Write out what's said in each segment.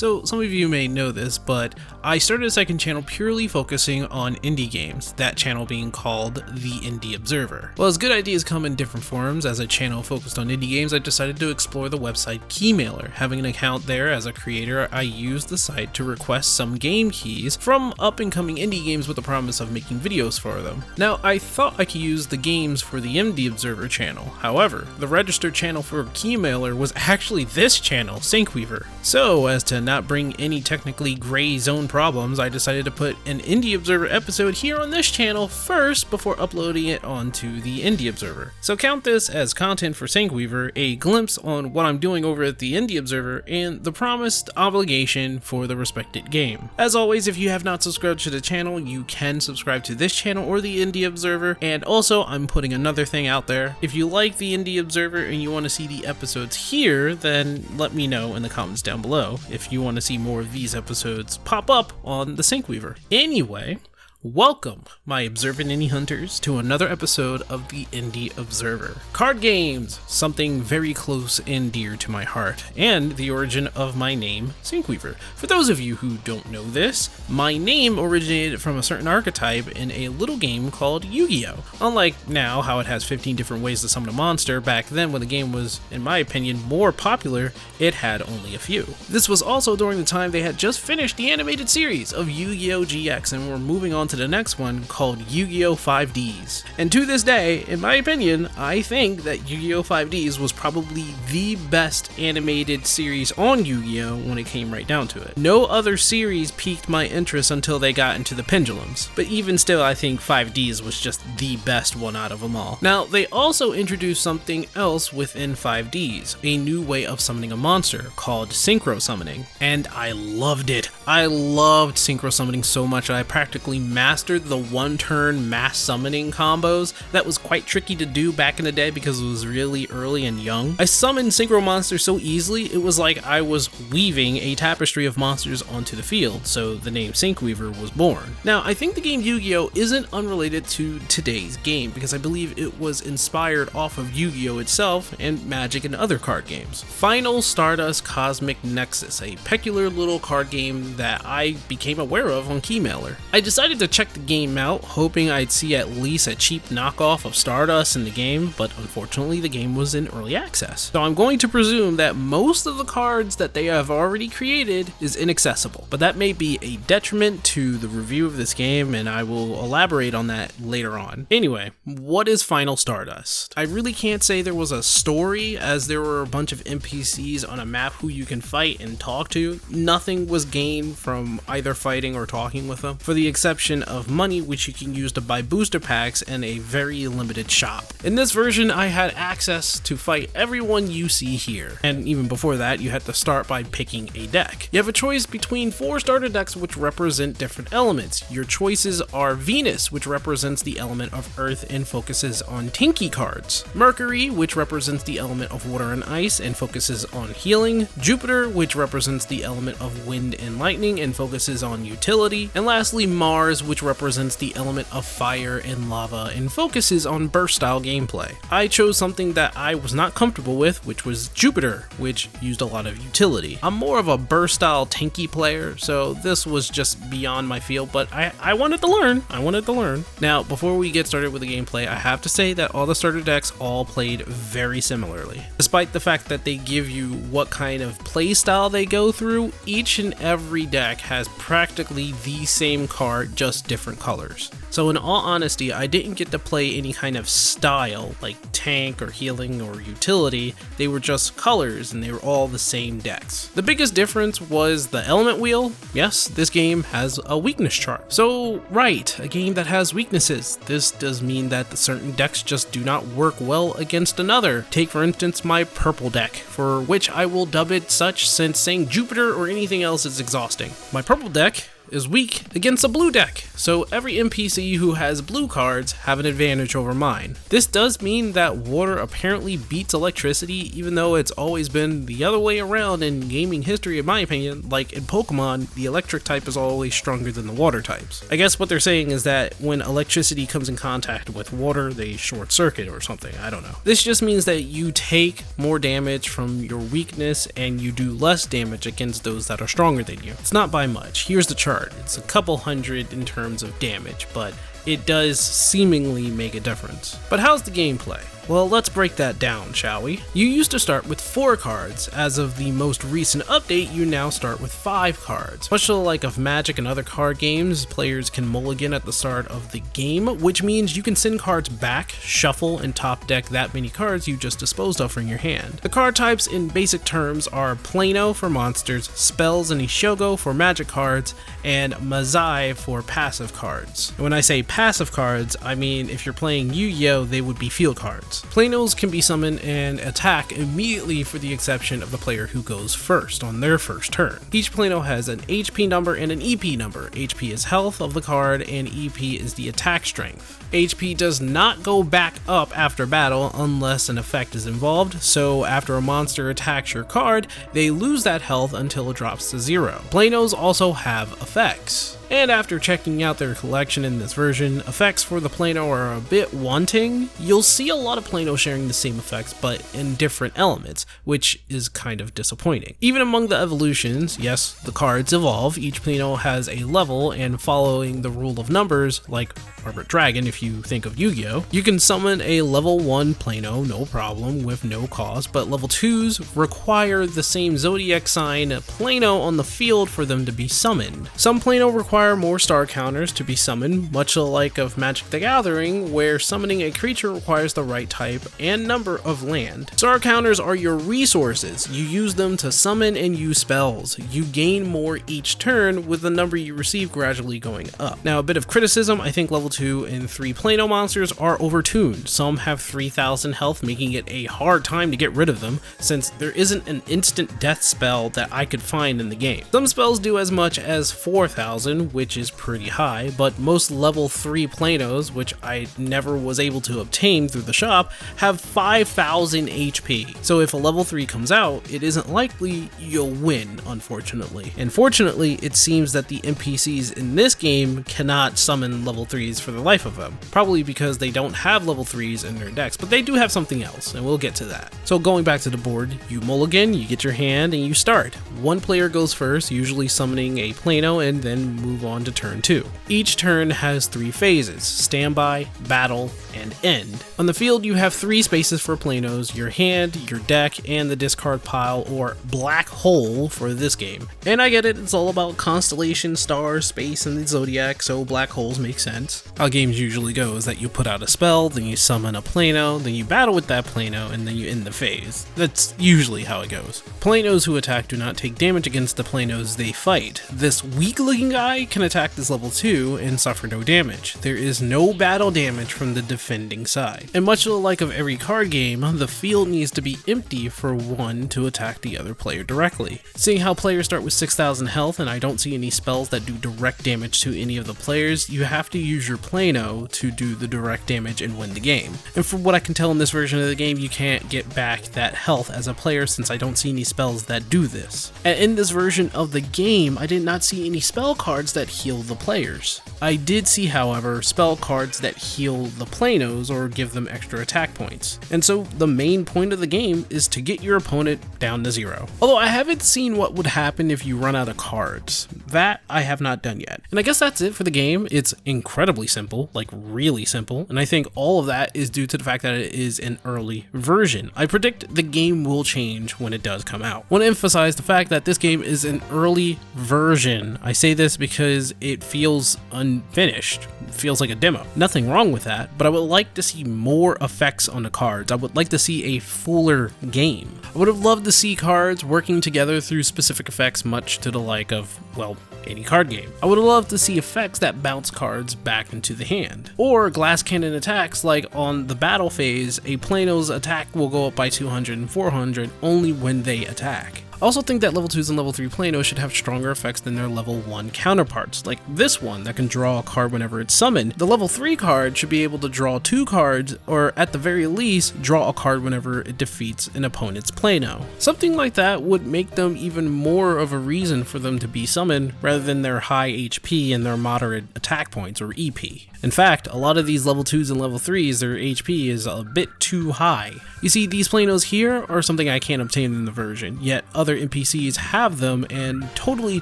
So some of you may know this, but I started a second channel purely focusing on indie games, that channel being called The Indie Observer. Well, as good ideas come in different forms, as a channel focused on indie games, I decided to explore the website Keymailer. Having an account there as a creator, I used the site to request some game keys from up-and-coming indie games with the promise of making videos for them. Now, I thought I could use the games for the Indie Observer channel. However, the registered channel for Keymailer was actually this channel, Syncweaver. So, as to not bring any technically gray zone problems, I decided to put an Indie Observer episode here on this channel first before uploading it onto the Indie Observer. So count this as content for Syncweaver, a glimpse on what I'm doing over at the Indie Observer, and the promised obligation for the respected game. As always, if you have not subscribed to the channel, you can subscribe to this channel or the Indie Observer, and also I'm putting another thing out there. If you like the Indie Observer and you want to see the episodes here, then let me know in the comments down below if you want to see more of these episodes pop up on the Syncweaver. Anyway, welcome, my observant indie hunters, to another episode of the Indie Observer. Card games, something very close and dear to my heart, and the origin of my name, Syncweaver. For those of you who don't know this, my name originated from a certain archetype in a little game called Yu-Gi-Oh! Unlike now, how it has 15 different ways to summon a monster, back then when the game was, in my opinion, more popular, it had only a few. This was also during the time they had just finished the animated series of Yu-Gi-Oh! GX and were moving on to the next one called Yu-Gi-Oh! 5Ds. And to this day, in my opinion, I think that Yu-Gi-Oh! 5Ds was probably the best animated series on Yu-Gi-Oh! When it came right down to it. No other series piqued my interest until they got into the pendulums, but even still I think 5Ds was just the best one out of them all. Now, they also introduced something else within 5Ds, a new way of summoning a monster called synchro summoning, and I loved it. I loved synchro summoning so much that I practically mastered the one-turn mass summoning combos that was quite tricky to do back in the day because it was really early and young. I summoned synchro monsters so easily, it was like I was weaving a tapestry of monsters onto the field, so the name Syncweaver was born. Now, I think the game Yu-Gi-Oh! Isn't unrelated to today's game because I believe it was inspired off of Yu-Gi-Oh! Itself and Magic and other card games. Final Stardust Cosmic Nexus, a peculiar little card game that I became aware of on Keymailer. I decided to check the game out, hoping I'd see at least a cheap knockoff of Stardust in the game, but unfortunately the game was in early access. So I'm going to presume that most of the cards that they have already created is inaccessible, but that may be a detriment to the review of this game, and I will elaborate on that later on. Anyway, what is Final Stardust? I really can't say there was a story, as there were a bunch of NPCs on a map who you can fight and talk to. Nothing was gained from either fighting or talking with them, for the exception of money, which you can use to buy booster packs in a very limited shop. In this version, I had access to fight everyone you see here, and even before that, you had to start by picking a deck. You have a choice between 4 starter decks which represent different elements. Your choices are Venus, which represents the element of Earth and focuses on Tinky cards, Mercury, which represents the element of water and ice and focuses on healing, Jupiter, which represents the element of wind and lightning and focuses on utility, and lastly Mars, which represents the element of fire and lava and focuses on burst style gameplay. I chose something that I was not comfortable with, which was Jupiter, which used a lot of utility. I'm more of a burst style tanky player, so this was just beyond my field, but I wanted to learn. Now, before we get started with the gameplay, I have to say that all the starter decks all played very similarly. Despite the fact that they give you what kind of play style they go through, each and every deck has practically the same card, just different colors. So in all honesty, I didn't get to play any kind of style, like tank or healing or utility. They were just colors and they were all the same decks. The biggest difference was the element wheel. Yes, this game has a weakness chart. So right, a game that has weaknesses. This does mean that certain decks just do not work well against another. Take for instance my purple deck, for which I will dub it such since saying Jupiter or anything else is exhausting. My purple deck is weak against a blue deck, so every NPC who has blue cards have an advantage over mine. This does mean that water apparently beats electricity, even though it's always been the other way around in gaming history in my opinion. Like in Pokemon, the electric type is always stronger than the water types. I guess what they're saying is that when electricity comes in contact with water, they short circuit or something, I don't know. This just means that you take more damage from your weakness and you do less damage against those that are stronger than you. It's not by much. Here's the chart. It's a couple hundred in terms of damage, but it does seemingly make a difference. But how's the gameplay? Well, let's break that down, shall we? You used to start with 4 cards. As of the most recent update, you now start with 5 cards. Much to the like of Magic and other card games, players can mulligan at the start of the game, which means you can send cards back, shuffle, and top deck that many cards you just disposed of from your hand. The card types in basic terms are Plano for monsters, Spells and Ishogo for magic cards, and Mazai for passive cards. And when I say passive cards, I mean if you're playing Yu-Gi-Oh, they would be field cards. Planos can be summoned and attack immediately for the exception of the player who goes first on their first turn. Each Plano has an HP number and an EP number. HP is health of the card and EP is the attack strength. HP does not go back up after battle unless an effect is involved, so after a monster attacks your card, they lose that health until it drops to 0. Planos also have effects. And after checking out their collection in this version, effects for the Plano are a bit wanting. You'll see a lot of Plano sharing the same effects but in different elements, which is kind of disappointing. Even among the evolutions, yes, the cards evolve, each Plano has a level, and following the rule of numbers, like Arbor Dragon if you think of Yu-Gi-Oh, you can summon a level 1 Plano no problem with no cost, but level 2s require the same zodiac sign Plano on the field for them to be summoned. Some Plano require more star counters to be summoned, much alike of Magic the Gathering, where summoning a creature requires the right type and number of land. Star counters are your resources. You use them to summon and use spells. You gain more each turn with the number you receive gradually going up. Now, a bit of criticism, I think level 2 and 3 Plano monsters are overtuned. Some have 3,000 health, making it a hard time to get rid of them, since there isn't an instant death spell that I could find in the game. Some spells do as much as 4,000, which is pretty high, but most level 3 Planos, which I never was able to obtain through the shop, have 5,000 HP. So if a level 3 comes out, it isn't likely you'll win, unfortunately. And fortunately, it seems that the NPCs in this game cannot summon level 3s for the life of them, probably because they don't have level 3s in their decks, but they do have something else, and we'll get to that. So going back to the board, you mulligan, you get your hand, and you start. One player goes first, usually summoning a Plano, and then move on to turn 2. Each turn has 3 phases: standby, battle, and end. On the field, you have 3 spaces for Planos: your hand, your deck, and the discard pile, or black hole for this game. And I get it, it's all about constellation, stars, space, and the zodiac, so black holes make sense. How games usually go is that you put out a spell, then you summon a Plano, then you battle with that Plano, and then you end the phase. That's usually how it goes. Planos who attack do not take damage against the Planos they fight. This weak looking guy can attack this level 2 and suffer no damage. There is no battle damage from the defending side. And much to the like of every card game, the field needs to be empty for one to attack the other player directly. Seeing how players start with 6,000 health and I don't see any spells that do direct damage to any of the players, you have to use your Plano to do the direct damage and win the game. And from what I can tell in this version of the game, you can't get back that health as a player since I don't see any spells that do this. And in this version of the game, I did not see any spell cards that heal the players. I did see, however, spell cards that heal the Planos or give them extra attack points. And so the main point of the game is to get your opponent down to 0. Although I haven't seen what would happen if you run out of cards. That I have not done yet. And I guess that's it for the game. It's incredibly simple, like really simple, and I think all of that is due to the fact that it is an early version. I predict the game will change when it does come out. I want to emphasize the fact that this game is an early version. I say this because it feels unfinished. It feels like a demo. Nothing wrong with that, but I would like to see more effects on the cards. I would like to see a fuller game. I would have loved to see cards working together through specific effects, much to the like of, well, any card game. I would have loved to see effects that bounce cards back into the hand. Or glass cannon attacks, like on the battle phase, a Plano's attack will go up by 200 and 400 only when they attack. I also think that level 2s and level 3 Plano should have stronger effects than their level 1 counterparts, like this one that can draw a card whenever it's summoned. The level 3 card should be able to draw 2 cards, or at the very least, draw a card whenever it defeats an opponent's Plano. Something like that would make them even more of a reason for them to be summoned, rather than their high HP and their moderate attack points, or EP. In fact, a lot of these level 2s and level 3s, their HP is a bit too high. You see, these Planos here are something I can't obtain in the version, yet other NPCs have them and totally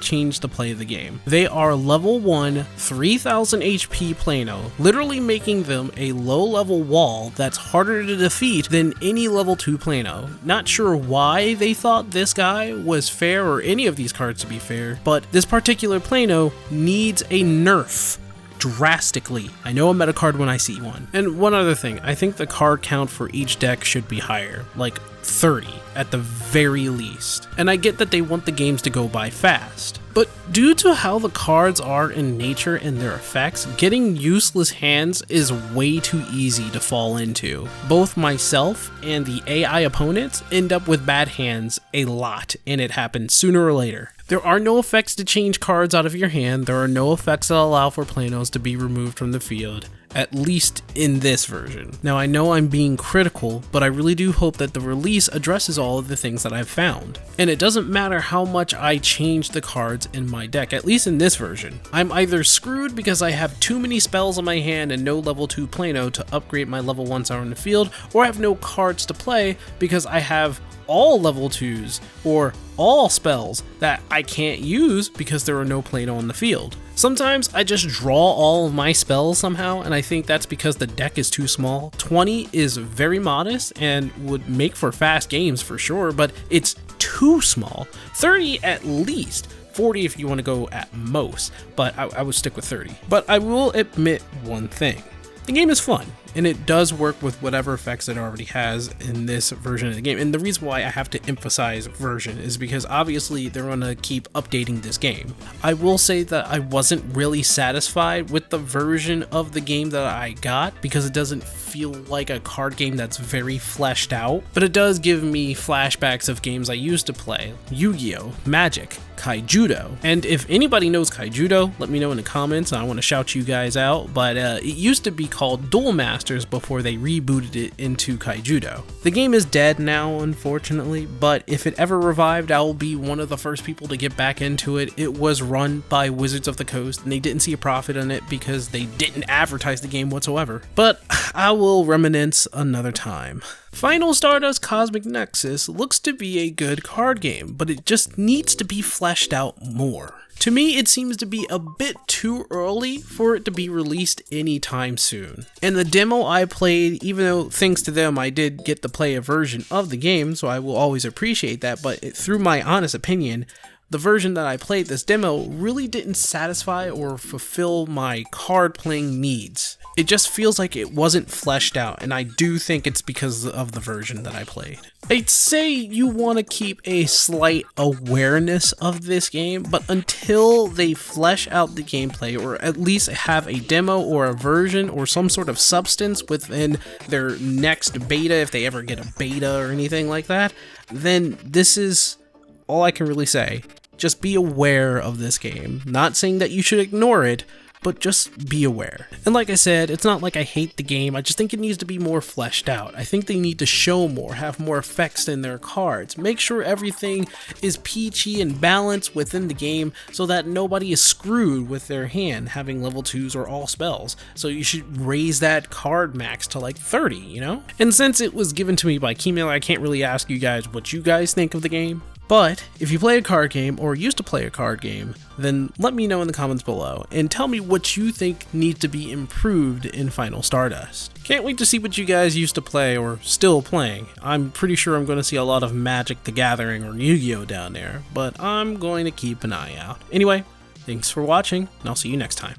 change the play of the game. They are level 1, 3000 HP Plano, literally making them a low level wall that's harder to defeat than any level 2 Plano. Not sure why they thought this guy was fair, or any of these cards to be fair, but this particular Plano needs a nerf. Drastically. I know a meta card when I see one. And one other thing, I think the card count for each deck should be higher, like 30 at the very least. And I get that they want the games to go by fast, but due to how the cards are in nature and their effects, getting useless hands is way too easy to fall into. Both myself and the AI opponents end up with bad hands a lot, and it happens sooner or later. There are no effects to change cards out of your hand. There are no effects that allow for Planos to be removed from the field, at least in this version. Now, I know I'm being critical, but I really do hope that the release addresses all of the things that I've found. And it doesn't matter how much I change the cards in my deck, at least in this version. I'm either screwed because I have too many spells on my hand and no level 2 Plano to upgrade my level 1s out in the field, or I have no cards to play because I have all level 2s or all spells that I can't use because there are no Plano on the field. Sometimes I just draw all of my spells somehow, and I think that's because the deck is too small. 20 is very modest and would make for fast games for sure, but it's too small. 30 at least. 40 if you want to go at most, but I would stick with 30. But I will admit one thing. The game is fun, and it does work with whatever effects it already has in this version of the game. And the reason why I have to emphasize version is because obviously they're going to keep updating this game. I will say that I wasn't really satisfied with the version of the game that I got because it doesn't feel like a card game that's very fleshed out, but it does give me flashbacks of games I used to play: Yu-Gi-Oh!, Magic, Kaijudo. And if anybody knows Kaijudo, let me know in the comments. I want to shout you guys out, but it used to be called Duel Masters before they rebooted it into Kaijudo. The game is dead now, unfortunately, but if it ever revived, I will be one of the first people to get back into it. It was run by Wizards of the Coast, and they didn't see a profit in it because they didn't advertise the game whatsoever. But I will reminisce another time. Final Stardust Cosmic Nexus looks to be a good card game, but it just needs to be fleshed out more. To me, it seems to be a bit too early for it to be released anytime soon. And the demo I played, even though thanks to them I did get to play a version of the game, so I will always appreciate that, but through my honest opinion, the version that I played, this demo, really didn't satisfy or fulfill my card playing needs. It just feels like it wasn't fleshed out, and I do think it's because of the version that I played. I'd say you want to keep a slight awareness of this game, but until they flesh out the gameplay, or at least have a demo or a version or some sort of substance within their next beta, if they ever get a beta or anything like that, then this is all I can really say. Just be aware of this game. Not saying that you should ignore it, but just be aware. And like I said, it's not like I hate the game, I just think it needs to be more fleshed out. I think they need to show more, have more effects in their cards, make sure everything is peachy and balanced within the game so that nobody is screwed with their hand having level 2s or all spells. So you should raise that card max to like 30, you know? And since it was given to me by Keymailer, I can't really ask you guys what you guys think of the game. But if you play a card game or used to play a card game, then let me know in the comments below and tell me what you think needs to be improved in Final Stardust. Can't wait to see what you guys used to play or still playing. I'm pretty sure I'm going to see a lot of Magic the Gathering or Yu-Gi-Oh! Down there, but I'm going to keep an eye out. Anyway, thanks for watching, and I'll see you next time.